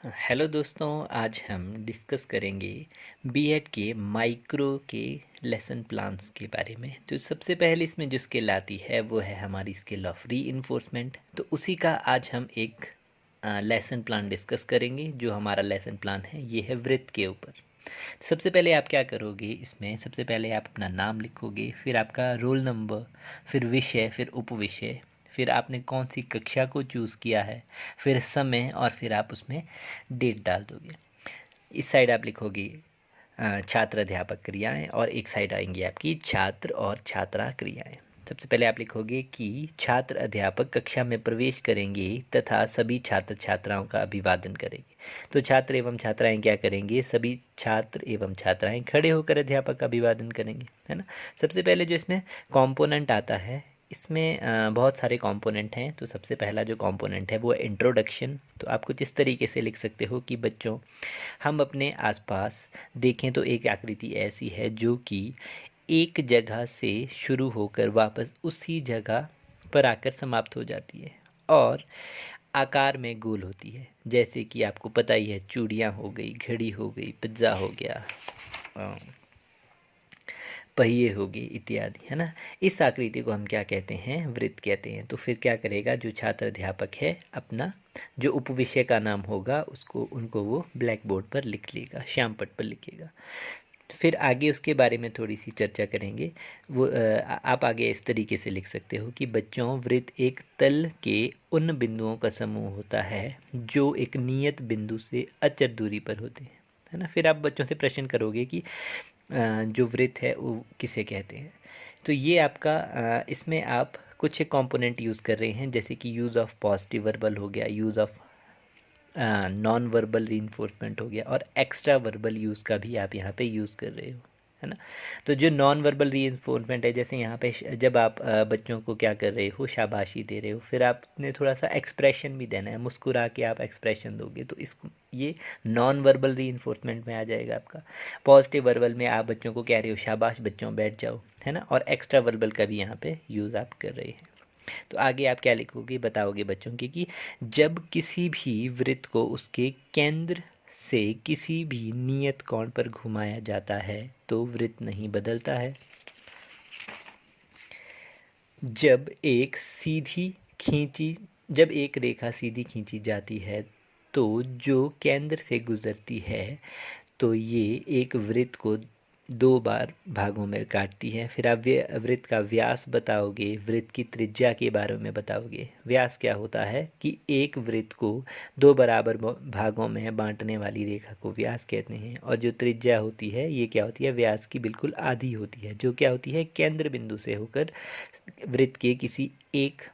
Hello दोस्तों, आज हम डिस्कस करेंगे बीएड के माइक्रो के लेसन प्लान्स के बारे में। तो सबसे पहले इसमें जो स्किल आती है वो है हमारी स्किल ऑफ री इन्फोर्समेंट। तो उसी का आज हम एक लेसन प्लान डिस्कस करेंगे। जो हमारा लेसन प्लान है ये है वृत्त के ऊपर। सबसे पहले आप क्या करोगे, इसमें सबसे पहले आप अपना नाम लिखोगे, फिर आपका रोल नंबर, फिर विषय, फिर उपविषय, फिर आपने कौन सी कक्षा को चूज़ किया है, फिर समय, और फिर आप उसमें डेट डाल दोगे। इस साइड आप लिखोगे छात्र अध्यापक क्रियाएं, और एक साइड आएंगी आपकी छात्र और छात्रा क्रियाएं। सबसे पहले आप लिखोगे कि छात्र अध्यापक कक्षा में प्रवेश करेंगे तथा सभी छात्र छात्राओं का अभिवादन करेंगे। तो छात्र एवं छात्राएं क्या करेंगे, सभी छात्र एवं छात्राएं खड़े होकर अध्यापक का अभिवादन करेंगे, है ना। सबसे पहले जो इसमें कंपोनेंट आता है, इसमें बहुत सारे कंपोनेंट हैं। तो सबसे पहला जो कंपोनेंट है वो है इंट्रोडक्शन। तो आप कुछ इस तरीके से लिख सकते हो कि बच्चों, हम अपने आसपास देखें तो एक आकृति ऐसी है जो कि एक जगह से शुरू होकर वापस उसी जगह पर आकर समाप्त हो जाती है और आकार में गोल होती है। जैसे कि आपको पता ही है, चूड़ियाँ हो गई, घड़ी हो गई, पिज्ज़ा हो गया, पहिए हो गए इत्यादि, है ना। इस आकृति को हम क्या कहते हैं, वृत्त कहते हैं। तो फिर क्या करेगा, जो छात्र अध्यापक है अपना जो उपविषय का नाम होगा उनको वो ब्लैक बोर्ड पर लिख लेगा, श्यामपट्ट पर लिखेगा। फिर आगे उसके बारे में थोड़ी सी चर्चा करेंगे। वो आप आगे इस तरीके से लिख सकते हो कि बच्चों, वृत्त एक तल के उन बिंदुओं का समूह होता है जो एक नियत बिंदु से अचर दूरी पर होते हैं, है ना। फिर आप बच्चों से प्रश्न करोगे कि जो वृत्त है वो किसे कहते हैं। तो ये आपका इसमें आप कुछ कंपोनेंट यूज़ कर रहे हैं, जैसे कि यूज़ ऑफ पॉजिटिव वर्बल हो गया, use of non verbal reinforcement हो गया, और एक्स्ट्रा वर्बल यूज़ का भी आप यहाँ पे यूज़ कर रहे हो, है ना। तो जो नॉन वर्बल रीइंफोर्समेंट है, जैसे यहाँ पे जब आप बच्चों को क्या कर रहे हो, शाबाशी दे रहे हो, फिर आपने थोड़ा सा एक्सप्रेशन भी देना है, मुस्कुरा के आप एक्सप्रेशन दोगे, तो इसको ये नॉन वर्बल रीइंफोर्समेंट में आ जाएगा आपका। पॉजिटिव वर्बल में आप बच्चों को कह रहे हो शाबाश बच्चों बैठ जाओ, है ना, और एक्स्ट्रा वर्बल का भी यहाँ पे यूज़ आप कर रहे हैं। तो आगे आप क्या लिखोगे, बताओगे बच्चों के कि जब किसी भी वृत्त को उसके केंद्र से किसी भी नियत कोण पर घुमाया जाता है तो वृत्त नहीं बदलता है। जब एक सीधी खींची जब एक रेखा सीधी खींची जाती है तो जो केंद्र से गुजरती है तो ये एक वृत्त को दो बार भागों में काटती है। फिर आप वृत्त का व्यास बताओगे, वृत्त की त्रिज्या के बारे में बताओगे। व्यास क्या होता है कि एक वृत्त को दो बराबर भागों में बांटने वाली रेखा को व्यास कहते हैं, और जो त्रिज्या होती है ये क्या होती है, व्यास की बिल्कुल आधी होती है, जो क्या होती है, केंद्र बिंदु से होकर वृत्त के किसी एक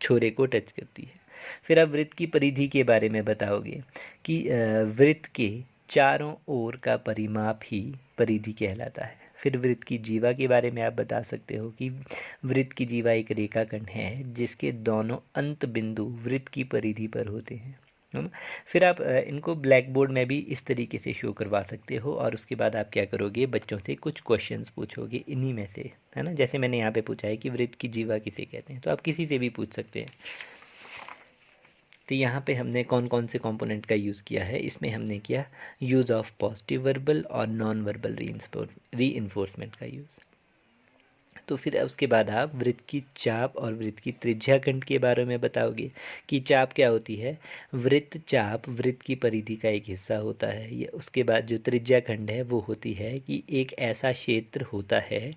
छोरे को टच करती है। फिर आप वृत्त की परिधि के बारे में बताओगे कि वृत्त के चारों ओर का परिमाप ही परिधि कहलाता है। फिर वृत्त की जीवा के बारे में आप बता सकते हो कि वृत्त की जीवा एक रेखाखंड है जिसके दोनों अंत बिंदु वृत्त की परिधि पर होते हैं, है ना। फिर आप इनको ब्लैक बोर्ड में भी इस तरीके से शो करवा सकते हो, और उसके बाद आप क्या करोगे, बच्चों से कुछ क्वेश्चंस पूछोगे इन्हीं में से, है ना। जैसे मैंने यहाँ पे पूछा है कि वृत्त की जीवा किसे कहते हैं, तो आप किसी से भी पूछ सकते हैं। तो यहाँ पे हमने कौन कौन से कंपोनेंट का यूज़ किया है, इसमें हमने किया यूज़ ऑफ पॉजिटिव वर्बल और नॉन वर्बल रीइंफोर्समेंट का यूज़। तो फिर उसके बाद आप वृत्त की चाप और वृत्त की त्रिज्या खंड के बारे में बताओगे कि चाप क्या होती है। वृत्त चाप वृत्त की परिधि का एक हिस्सा होता है। ये उसके बाद जो त्रिज्या खंड है वो होती है कि एक ऐसा क्षेत्र होता है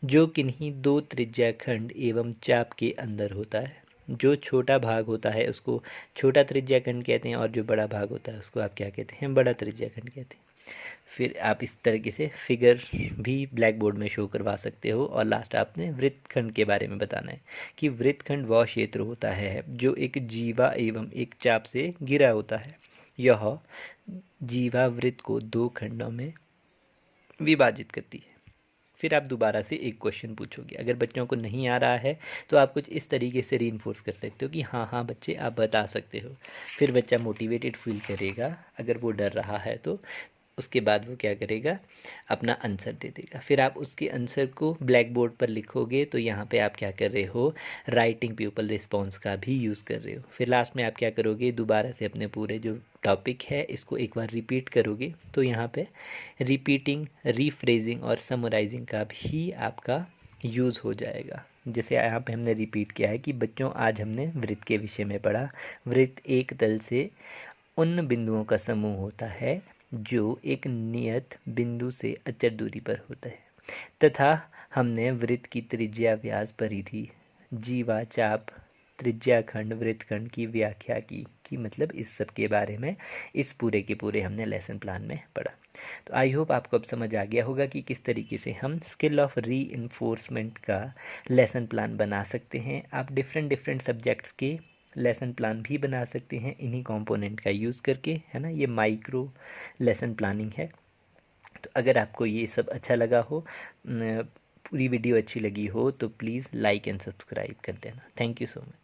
जो किन्हीं दो त्रिज्या खंड एवं चाप के अंदर होता है। जो छोटा भाग होता है उसको छोटा त्रिज्या खंड कहते हैं, और जो बड़ा भाग होता है उसको आप क्या कहते हैं, बड़ा त्रिज्या खंड कहते हैं। फिर आप इस तरीके से फिगर भी ब्लैक बोर्ड में शो करवा सकते हो। और लास्ट आपने वृत्तखंड के बारे में बताना है कि वृत्तखंड वह क्षेत्र होता है जो एक जीवा एवं एक चाप से घिरा होता है। यह जीवा वृत्त को दो खंडों में विभाजित करती है। फिर आप दोबारा से एक क्वेश्चन पूछोगे। अगर बच्चों को नहीं आ रहा है तो आप कुछ इस तरीके से रीइंफोर्स कर सकते हो कि हाँ हाँ बच्चे आप बता सकते हो। फिर बच्चा मोटिवेटेड फील करेगा। अगर वो डर रहा है तो उसके बाद वो क्या करेगा, अपना आंसर दे देगा। फिर आप उसके आंसर को ब्लैक बोर्ड पर लिखोगे, तो यहाँ पे आप क्या कर रहे हो, राइटिंग पीपल रिस्पॉन्स का भी यूज़ कर रहे हो। फिर लास्ट में आप क्या करोगे, दोबारा से अपने पूरे जो टॉपिक है इसको एक बार रिपीट करोगे। तो यहाँ पे रिपीटिंग, रीफ्रेजिंग और समराइजिंग का भी आपका यूज़ हो जाएगा। जैसे यहाँ पे हमने रिपीट किया है कि बच्चों आज हमने वृत्त के विषय में पढ़ा। वृत्त एक तल से उन बिंदुओं का समूह होता है जो एक नियत बिंदु से अचर दूरी पर होता है, तथा हमने वृत्त की त्रिज्या व्यास परिधि जीवा चाप त्रिज्याखंड वृत्तखंड की व्याख्या की मतलब इस सब के बारे में इस पूरे के पूरे हमने लेसन प्लान में पढ़ा। तो आई होप आपको अब समझ आ गया होगा कि किस तरीके से हम स्किल ऑफ री इन्फोर्समेंट का लेसन प्लान बना सकते हैं। आप डिफरेंट डिफरेंट सब्जेक्ट्स के लेसन प्लान भी बना सकते हैं इन्हीं कंपोनेंट का यूज़ करके, है ना। ये माइक्रो लेसन प्लानिंग है। तो अगर आपको ये सब अच्छा लगा हो, पूरी वीडियो अच्छी लगी हो, तो प्लीज़ लाइक एंड सब्सक्राइब कर देना। Thank you so much.